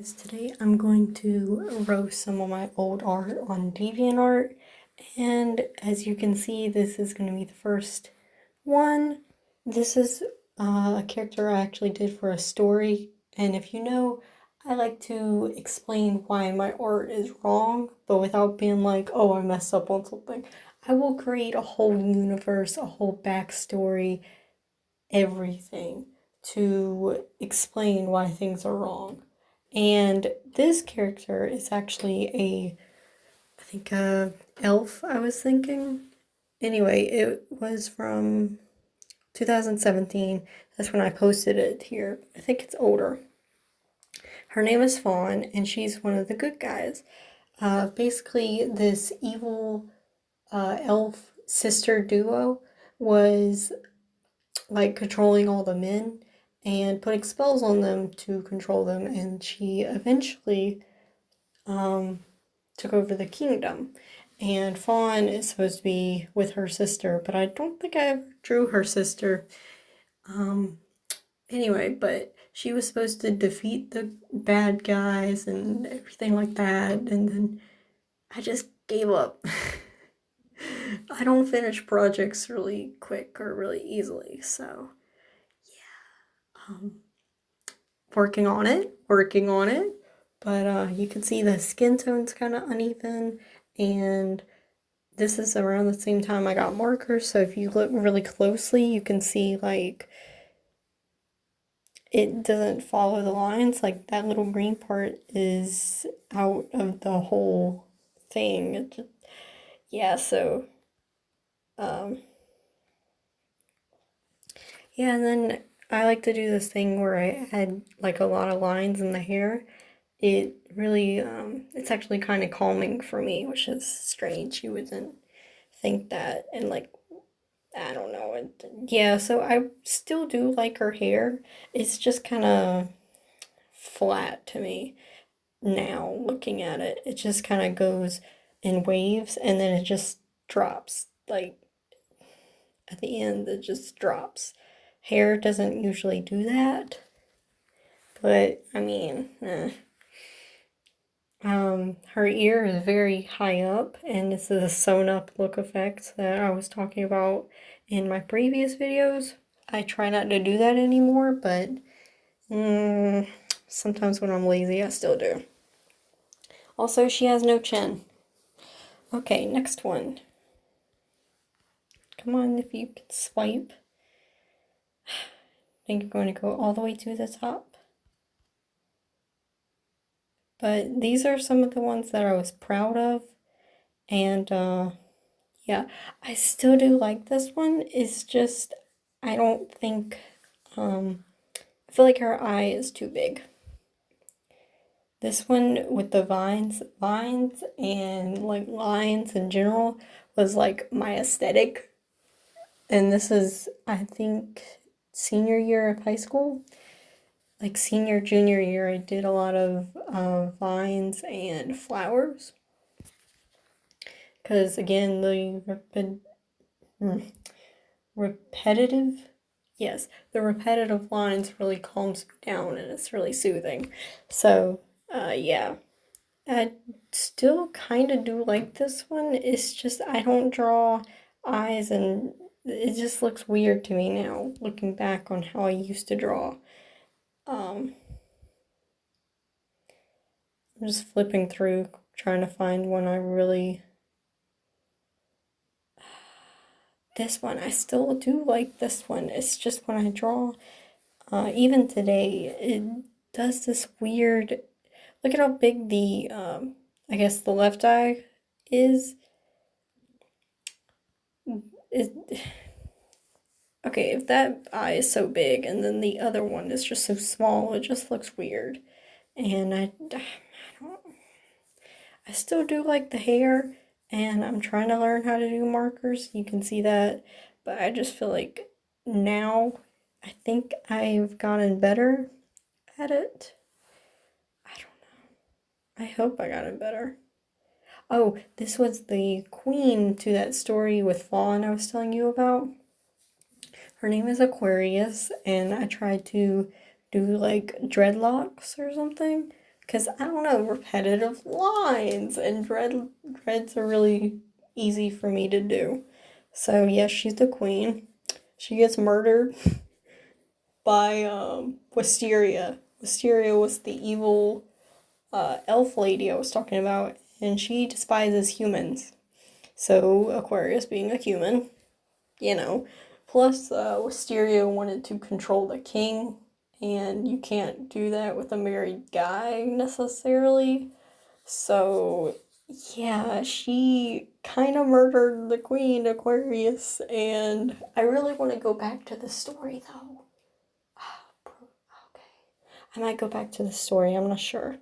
Today I'm going to roast some of my old art on DeviantArt, and as you can see, this is going to be the first one. This is a character I actually did for a story, and if you know, I like to explain why my art is wrong, but without being like, oh, I messed up on something. I will create a whole universe, a whole backstory, everything to explain why things are wrong. And this character is actually I think elf, I was thinking. Anyway, it was from 2017. That's when I posted it here. I think it's older. Her name is Fawn, and she's one of the good guys. Basically, this evil elf sister duo was like controlling all the men and putting spells on them to control them, and she eventually took over the kingdom. And Fawn is supposed to be with her sister, but I don't think I ever drew her sister. Anyway, but she was supposed to defeat the bad guys and everything like that, and then I just gave up. I don't finish projects really quick or really easily, so working on it. But you can see the skin tone's kind of uneven, and this is around the same time I got markers, so if you look really closely, you can see like it doesn't follow the lines. Like that little green part is out of the whole thing. Yeah, so um yeah, and then I like to do this thing where I add like a lot of lines in the hair. It really it's actually kind of calming for me, which is strange. You wouldn't think that. And like I don't know. Yeah, so I still do like her hair. It's just kind of flat to me now looking at it. It just kind of goes in waves and then it just drops. Like at the end, it just drops. Hair doesn't usually do that, but I mean, her ear is very high up, and this is a sewn up look effect that I was talking about in my previous videos. I try not to do that anymore, but sometimes when I'm lazy, I still do. Also, she has no chin. Okay, next one. Come on, if you could swipe. I think you're going to go all the way to the top. But these are some of the ones that I was proud of, and yeah, I still do like this one. It's just, I don't think, I feel like her eye is too big. This one with the vines and like lines in general was like my aesthetic. And this is, I think, senior year of high school. Like senior, junior year, I did a lot of vines and flowers. Because again, repetitive, yes, the repetitive lines really calms me down and it's really soothing. So, yeah, I still kind of do like this one. It's just I don't draw eyes, and it just looks weird to me now, looking back on how I used to draw. Um, I'm just flipping through, trying to find one I really. This one, I still do like this one. It's just when I draw, even today, it does this weird. Look at how big the, I guess the left eye is. It, okay, if that eye is so big and then the other one is just so small, it just looks weird. And I still do like the hair, and I'm trying to learn how to do markers. You can see that, but I just feel like now I think I've gotten better at it. I don't know. I hope I got it better. Oh, this was the queen to that story with Fawn I was telling you about. Her name is Aquarius, and I tried to do like dreadlocks or something because I don't know, repetitive lines and dreads are really easy for me to do. So yes, she's the queen. She gets murdered by Wisteria. Wisteria was the evil elf lady I was talking about, and she despises humans. So Aquarius, being a human, you know. Plus, Wisteria wanted to control the king, and you can't do that with a married guy necessarily. So, yeah, she kind of murdered the queen, Aquarius, and I really want to go back to the story though. Okay. I might go back to the story, I'm not sure.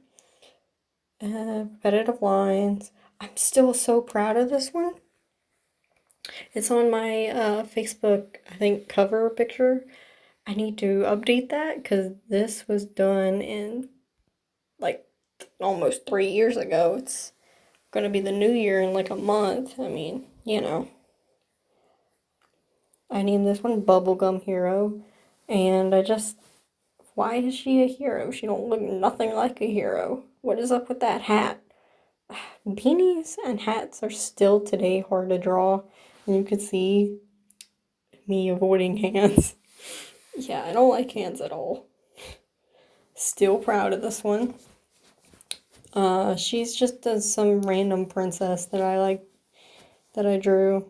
Repetitive lines. I'm still so proud of this one. It's on my Facebook, I think, cover picture. I need to update that because this was done in like almost 3 years ago. It's gonna be the new year in like a month. I mean, you know. I named this one Bubblegum Hero, and why is she a hero? She don't look nothing like a hero. What is up with that hat? Beanies and hats are still today hard to draw, and you can see me avoiding hands. Yeah, I don't like hands at all. Still proud of this one. She's just some random princess that I like, that I drew.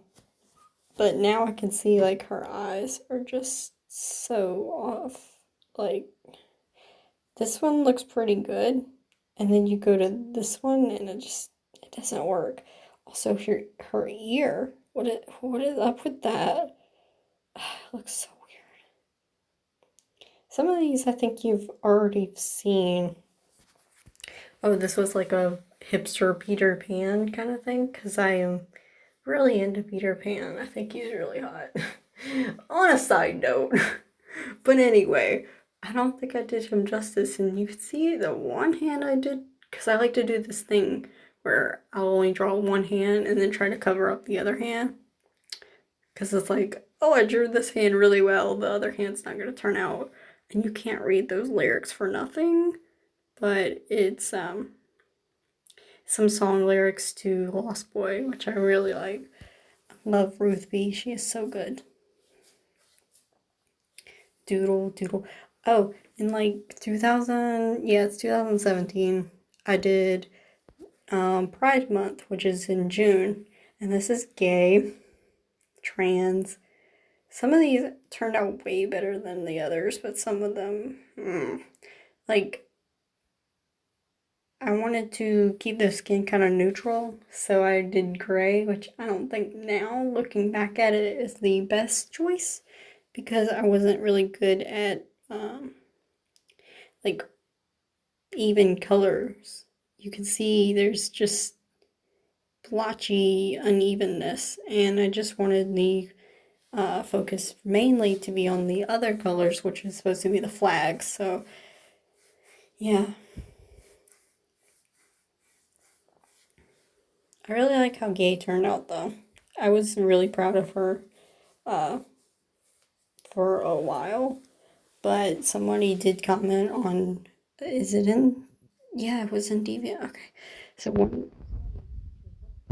But now I can see, like, her eyes are just so off. Like, this one looks pretty good. And then you go to this one and it doesn't work. Also, her ear. What is up with that? It looks so weird. Some of these I think you've already seen. Oh, this was like a hipster Peter Pan kind of thing, because I am really into Peter Pan. I think he's really hot. On a side note. But anyway, I don't think I did him justice, and you can see the one hand I did, because I like to do this thing where I'll only draw one hand and then try to cover up the other hand. Because it's like, oh, I drew this hand really well, the other hand's not going to turn out. And you can't read those lyrics for nothing. But it's some song lyrics to Lost Boy, which I really like. I love Ruth B. She is so good. Doodle, doodle. Oh, in like 2017, I did Pride Month, which is in June. And this is gay, trans. Some of these turned out way better than the others, but some of them, like, I wanted to keep the skin kind of neutral, so I did gray, which I don't think now, looking back at it, is the best choice, because I wasn't really good at, like, even colors. You can see there's just blotchy unevenness, and I just wanted the focus mainly to be on the other colors, which is supposed to be the flags, so, yeah. I really like how Gay turned out, though. I was really proud of her for a while, but somebody did comment on, is it in? Yeah, it was in Deviant. Okay, so one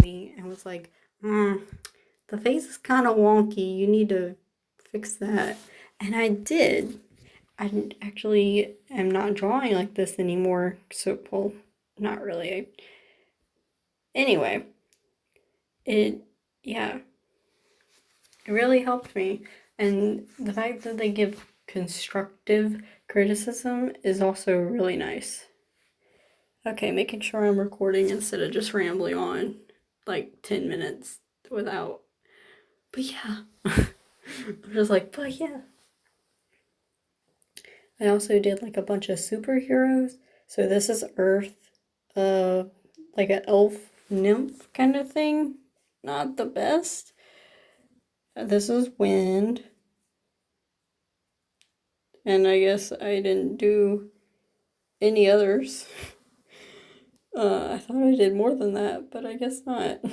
me and was like, the face is kind of wonky. You need to fix that, and I did. I actually am not drawing like this anymore. So, well, not really. Anyway, yeah, it really helped me. And the fact that they give constructive criticism is also really nice. Okay, making sure I'm recording instead of just rambling on like 10 minutes without. But yeah. I'm just like, but yeah. I also did like a bunch of superheroes. So this is Earth, like an elf nymph kind of thing. Not the best. This is Wind. And I guess I didn't do any others. I thought I did more than that, but I guess not. I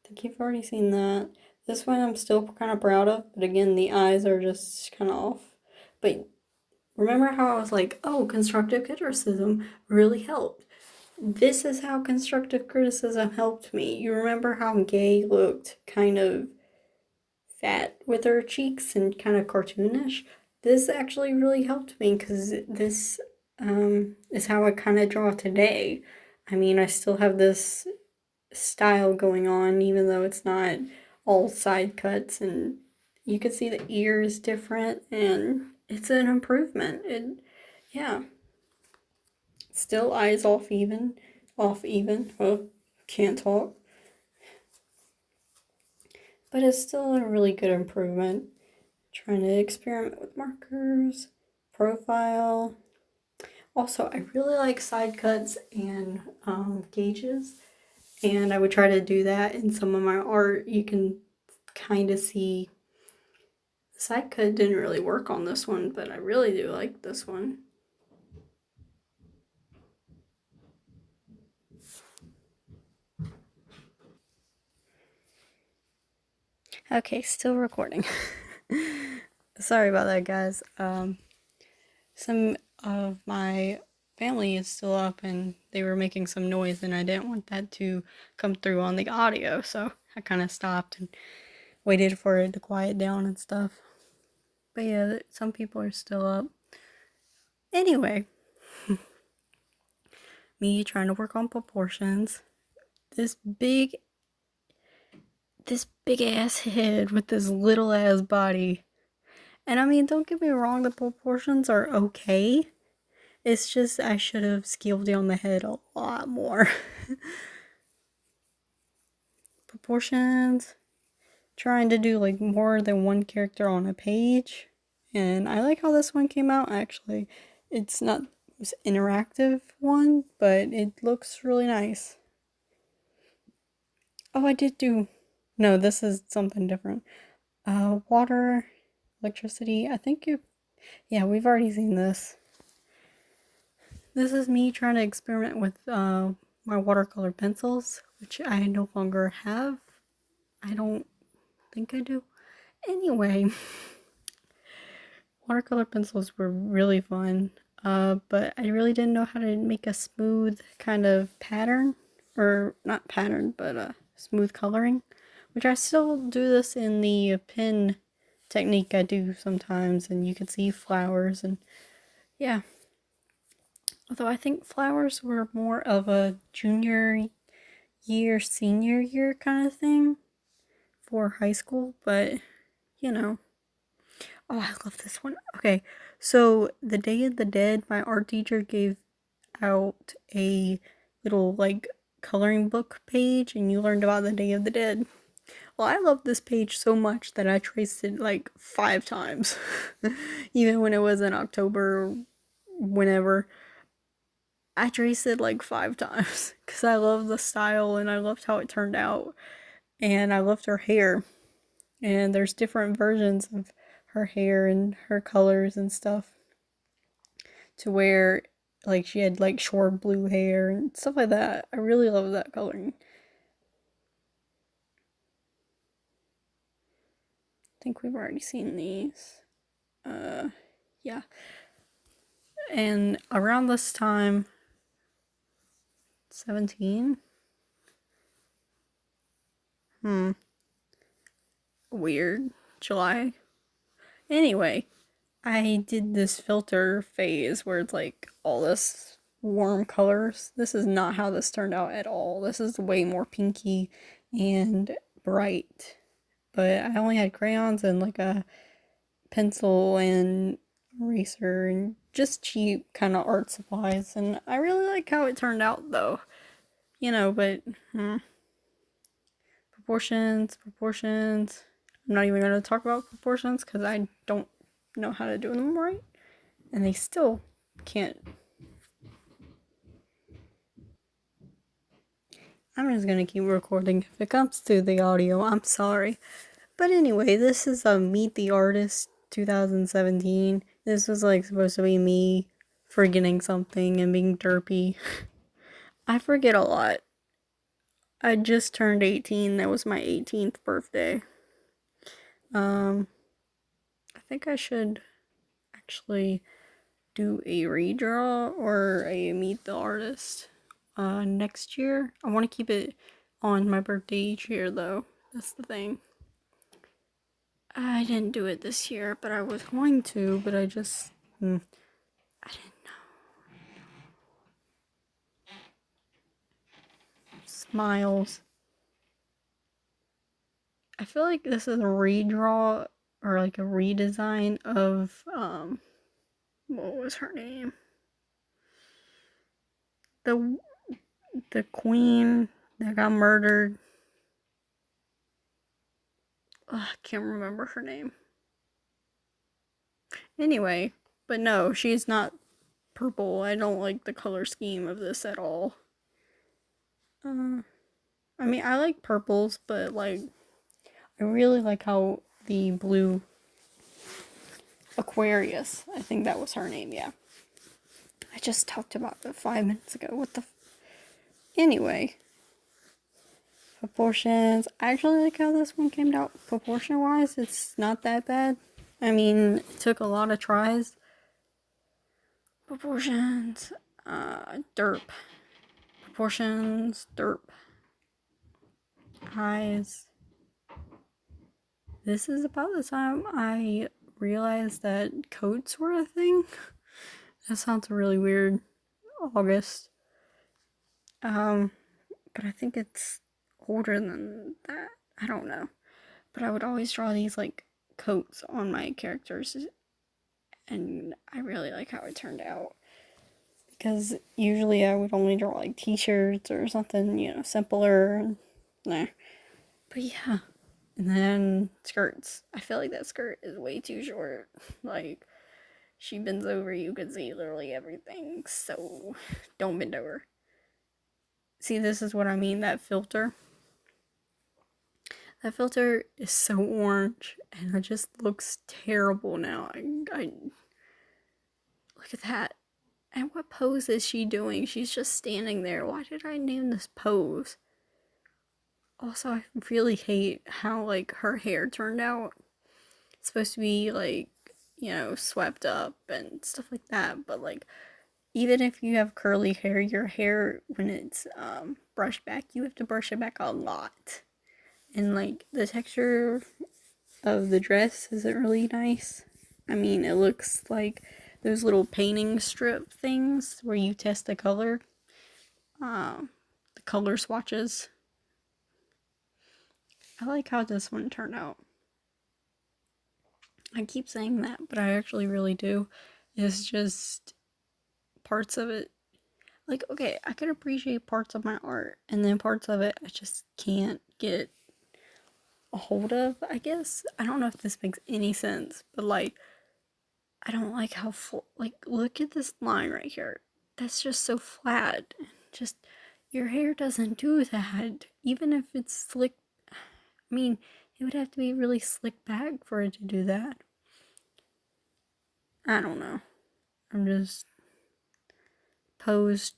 think you've already seen that. This one I'm still kind of proud of, but again, the eyes are just kind of off. But Remember how I was like, oh, constructive criticism really helped. This is how constructive criticism helped me. You remember how Gay looked kind of fat with her cheeks and kind of cartoonish? This actually really helped me because this is how I kind of draw today. I mean, I still have this style going on, even though it's not all side cuts, and you can see the ear is different, and it's an improvement. Yeah, still eyes off even. Oh, can't talk, but it's still a really good improvement. Trying to experiment with markers, profile. Also, I really like side cuts and gauges, and I would try to do that in some of my art. You can kind of see the side cut didn't really work on this one, but I really do like this one. Okay, still recording. Sorry about that, guys. Some of my family is still up and they were making some noise, and I didn't want that to come through on the audio, so I kind of stopped and waited for it to quiet down and stuff. But yeah, some people are still up. Anyway, me trying to work on proportions. This big ass head with this little ass body. And I mean, don't get me wrong, the proportions are okay. It's just I should have scaled down the head a lot more. Proportions, trying to do like more than one character on a page. And I like how this one came out actually. It's not this interactive one, but it looks really nice. Oh, I did do. No, this is something different. Water, electricity. I think you. Yeah, we've already seen this. This is me trying to experiment with my watercolor pencils, which I no longer have. I don't think I do. Anyway, watercolor pencils were really fun, but I really didn't know how to make a smooth kind of pattern, or not pattern, but smooth coloring, which I still do this in the pen technique I do sometimes, and you can see flowers, and yeah. Although I think flowers were more of a junior year, senior year kind of thing for high school, but you know. Oh, I love this one. Okay, so the Day of the Dead, my art teacher gave out a little like coloring book page, and you learned about the Day of the Dead. Well, I love this page so much that I traced it like 5 times, even when it was in October, whenever. I traced it like 5 times because I love the style and I loved how it turned out, and I loved her hair. And there's different versions of her hair and her colors and stuff, to where like she had like short blue hair and stuff like that. I really love that coloring. I think we've already seen these. Yeah. And around this time, 17. Weird. July. Anyway, I did this filter phase where it's like all this warm colors. This is not how this turned out at all. This is way more pinky and bright. But I only had crayons and like a pencil and eraser and just cheap kind of art supplies. And I really like how it turned out though. But proportions. I'm not even going to talk about proportions because I don't know how to do them right. And they still can't. I'm just gonna keep recording. If it comes to the audio, I'm sorry. But anyway, this is a Meet the Artist 2017. This was like supposed to be me forgetting something and being derpy. I forget a lot. I just turned 18. That was my 18th birthday. I think I should actually do a redraw or a meet the artist next year. I want to keep it on my birthday each year though. That's the thing. I didn't do it this year, but I was going to, but I just I didn't know. Smiles. I feel like this is a redraw or like a redesign of what was her name? The queen that got murdered. I can't remember her name. Anyway, but no, she's not purple. I don't like the color scheme of this at all. I mean, I like purples, but like, I really like how the blue Aquarius, I think that was her name, yeah. I just talked about it 5 minutes ago. What the? Anyway. Proportions. I actually like how this one came out proportion wise. It's not that bad. I mean, it took a lot of tries. Proportions. Derp. Proportions. Derp. Eyes. This is about the time I realized that coats were a thing. That sounds really weird. August. But I think it's older than that. I don't know. But I would always draw these like coats on my characters, and I really like how it turned out. Because usually I would only draw like t-shirts or something, you know, simpler. Nah. But yeah. And then skirts. I feel like that skirt is way too short. Like, she bends over, you can see literally everything. So, don't bend over. See, this is what I mean, that filter. That filter is so orange, and it just looks terrible now. I look at that. And what pose is she doing? She's just standing there. Why did I name this pose? Also, I really hate how, like, her hair turned out. It's supposed to be, like, you know, swept up and stuff like that. But, like, even if you have curly hair, your hair, when it's brushed back, you have to brush it back a lot. And, like, the texture of the dress isn't really nice. I mean, it looks like those little painting strip things where you test the color. The color swatches. I like how this one turned out. I keep saying that, but I actually really do. It's just parts of it. Like, okay, I could appreciate parts of my art, and then parts of it I just can't get a hold of, I guess. I don't know if this makes any sense, but like, I don't like how full, like, look at this line right here. That's just so flat. Just, your hair doesn't do that. Even if it's slick, I mean, it would have to be really slick back for it to do that. I don't know. I'm just posed,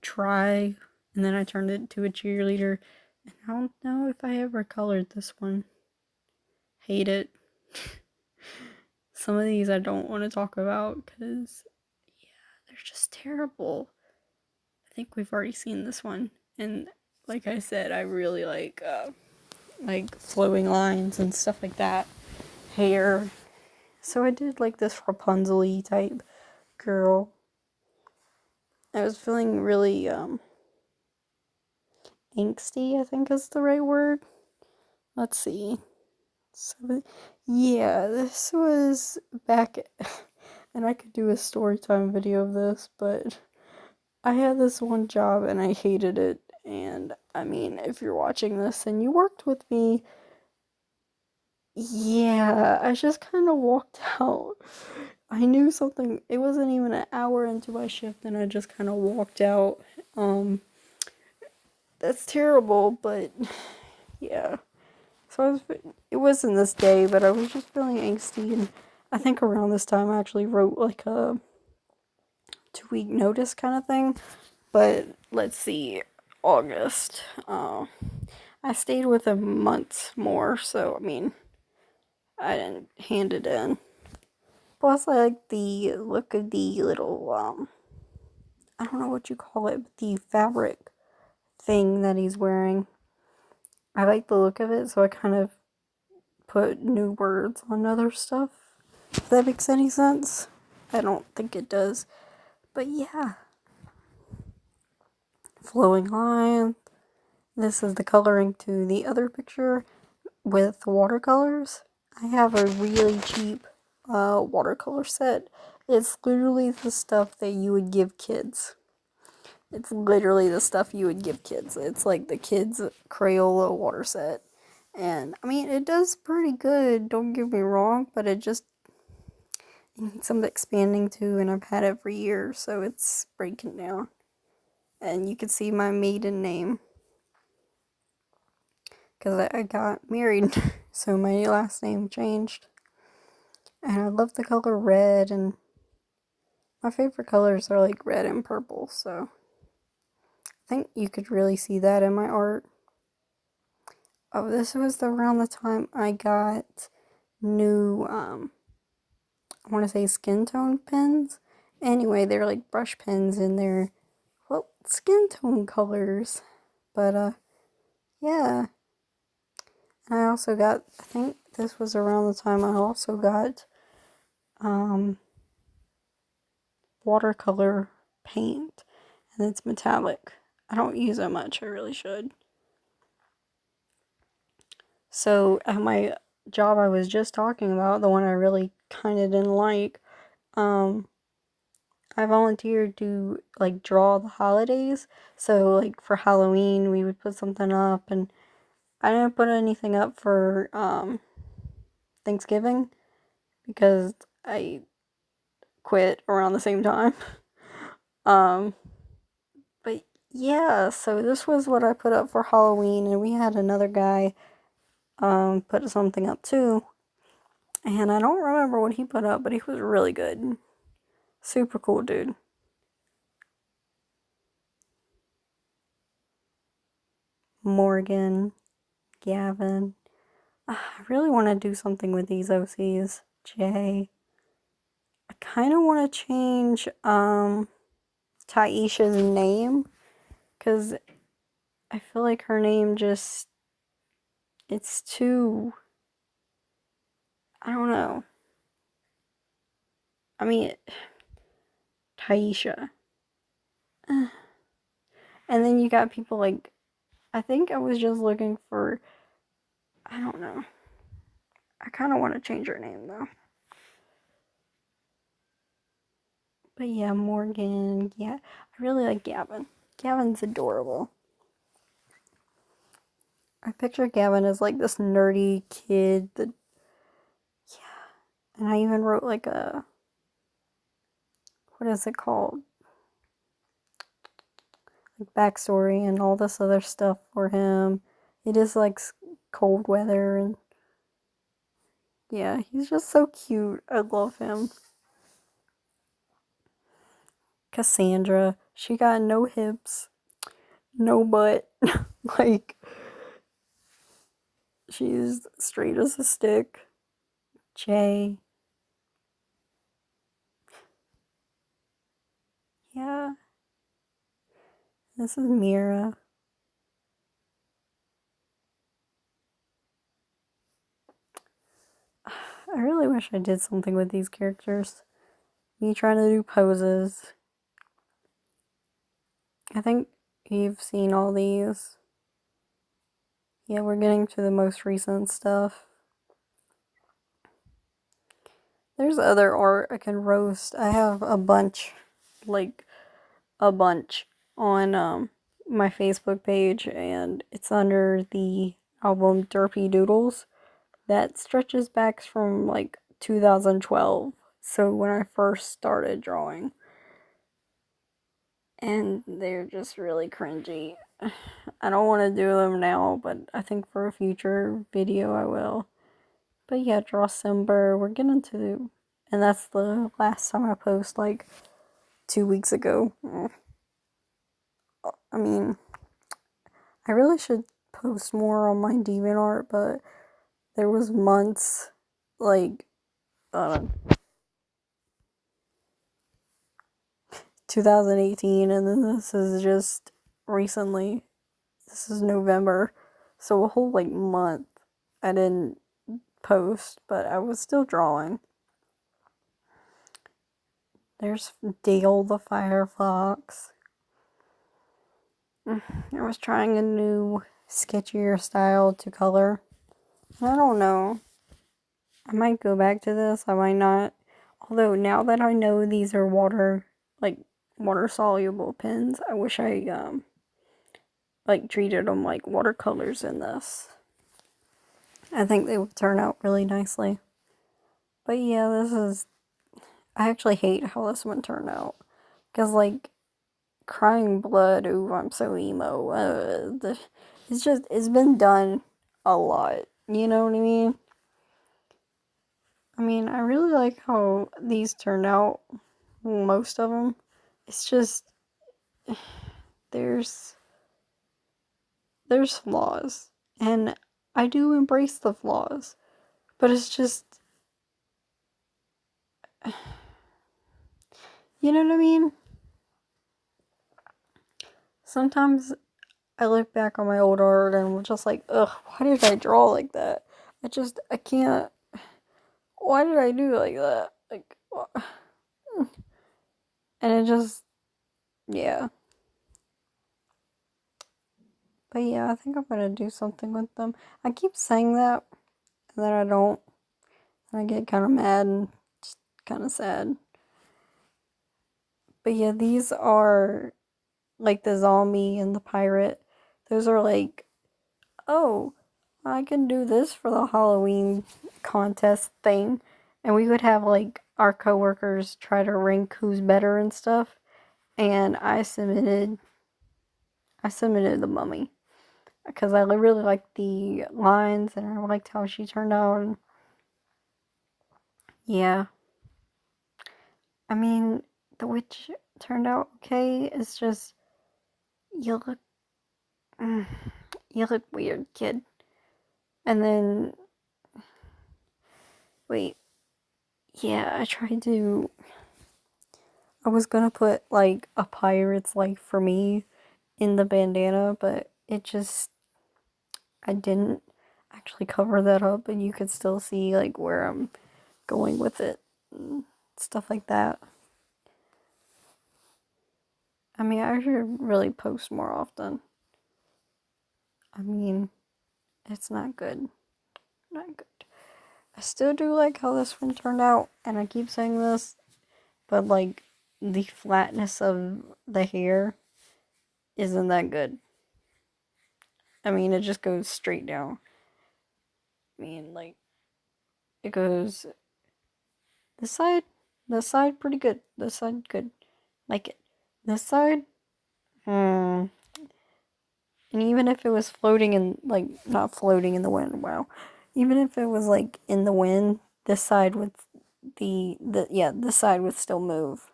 try, and then I turned it to a cheerleader. And I don't know if I ever colored this one. Hate it. Some of these I don't want to talk about because, yeah, they're just terrible. I think we've already seen this one. And like I said, I really like flowing lines and stuff like that. Hair. So I did like this Rapunzel-y type girl. I was feeling really angsty, I think is the right word. Let's see. So, yeah, this was back, and I could do a story time video of this, but I had this one job and I hated it. And I mean, if you're watching this and you worked with me, yeah, I just kind of walked out. I knew something, it wasn't even an hour into my shift and I just kind of walked out. That's terrible, but yeah. So it wasn't this day, but I was just feeling angsty, and I think around this time I actually wrote like a 2-week notice kind of thing. But let's see, August. I stayed with a month more, so I mean, I didn't hand it in. Plus, I like the look of the little, I don't know what you call it, but the fabric thing that he's wearing. I like the look of it, so I kind of put new words on other stuff. If that makes any sense. I don't think it does. But yeah. Flowing lines. This is the coloring to the other picture with watercolors. I have a really cheap watercolor set. It's literally the stuff that you would give kids. It's literally the stuff you would give kids. It's like the kids' Crayola water set. And, I mean, it does pretty good, don't get me wrong, but it needs some expanding to, and I've had it for years, so it's breaking down. And you can see my maiden name. Because I got married, so my last name changed. And I love the color red, and my favorite colors are like red and purple, so I think you could really see that in my art. Oh, this was around the time I got new, I want to say skin tone pens. Anyway, they're like brush pens and they're, well, skin tone colors. But, yeah. And I also got, I think this was around the time I also got, watercolor paint. And it's metallic. I don't use it much, I really should. So, at my job I was just talking about, the one I really kind of didn't like, I volunteered to like draw the holidays. So like for Halloween we would put something up, and I didn't put anything up for Thanksgiving because I quit around the same time. But yeah, so this was what I put up for Halloween, and we had another guy put something up too. And I don't remember what he put up, but he was really good. Super cool dude. Morgan, Gavin. I really want to do something with these OCs. Jay. I kind of want to change Taisha's name, because I feel like her name just, it's too, I don't know. I mean, Taisha. And then you got people like, I think I was just looking for, I don't know. I kind of want to change her name though. But yeah, Morgan, yeah. I really like Gavin. Gavin's adorable. I picture Gavin as like this nerdy kid that, yeah. And I even wrote like a, what is it called? Like backstory and all this other stuff for him. It is like cold weather, and yeah, he's just so cute. I love him. Cassandra, she got no hips, no butt. Like, she's straight as a stick. Jay. Yeah. This is Mira. I really wish I did something with these characters. Me trying to do poses. I think you've seen all these. Yeah, we're getting to the most recent stuff. There's other art I can roast. I have a bunch, like a bunch, on my Facebook page, and it's under the album Derpy Doodles. That stretches back from like 2012, so when I first started drawing. And they're just really cringy. I don't want to do them now, but I think for a future video I will. But yeah, Drawcember, we're getting to, and that's the last time I post, like 2 weeks ago. I mean, I really should post more on my DeviantArt, but there was months, like, 2018, and then this is just recently. This is November, so a whole like month I didn't post, but I was still drawing. There's Dale the Firefox. I was trying a new sketchier style to color. I don't know. I might go back to this, I might not. Although now that I know these are water soluble pens, I wish I treated them like watercolors in this. I think they would turn out really nicely. But yeah, I actually hate how this one turned out. Because like, crying blood, ooh, I'm so emo. It's been done a lot. You know what I mean? I mean, I really like how these turned out. Most of them. It's just, there's flaws. And I do embrace the flaws. But it's just, you know what I mean? Sometimes I look back on my old art and I'm just like, ugh, why did I draw like that? I can't. Why did I do like that? Like, and it just, yeah. But yeah, I think I'm gonna do something with them. I keep saying that, and then I don't. And I get kind of mad and just kind of sad. But yeah, these are like the zombie and the pirate. Those are like, oh, I can do this for the Halloween contest thing. And we would have like our coworkers try to rank who's better and stuff. And I submitted the mummy because I really liked the lines and I liked how she turned out. And yeah, I mean, the witch turned out okay. It's just you look, you look weird, kid. And then wait, yeah, I was gonna put like a pirate's life for me in the bandana, but I didn't actually cover that up, and you could still see like where I'm going with it and stuff like that. I mean, I should really post more often. I mean, it's not good. Not good. I still do like how this one turned out, and I keep saying this, but like the flatness of the hair isn't that good. I mean, it just goes straight down. I mean, like, it goes this side pretty good, this side good, like it. This side, and even if it was floating in, like, not floating in the wind, wow. Even if it was, like, in the wind, this side would, this side would still move.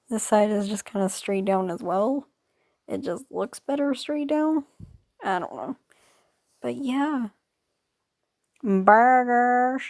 This side is just kind of straight down as well. It just looks better straight down. I don't know. But yeah. Burgers.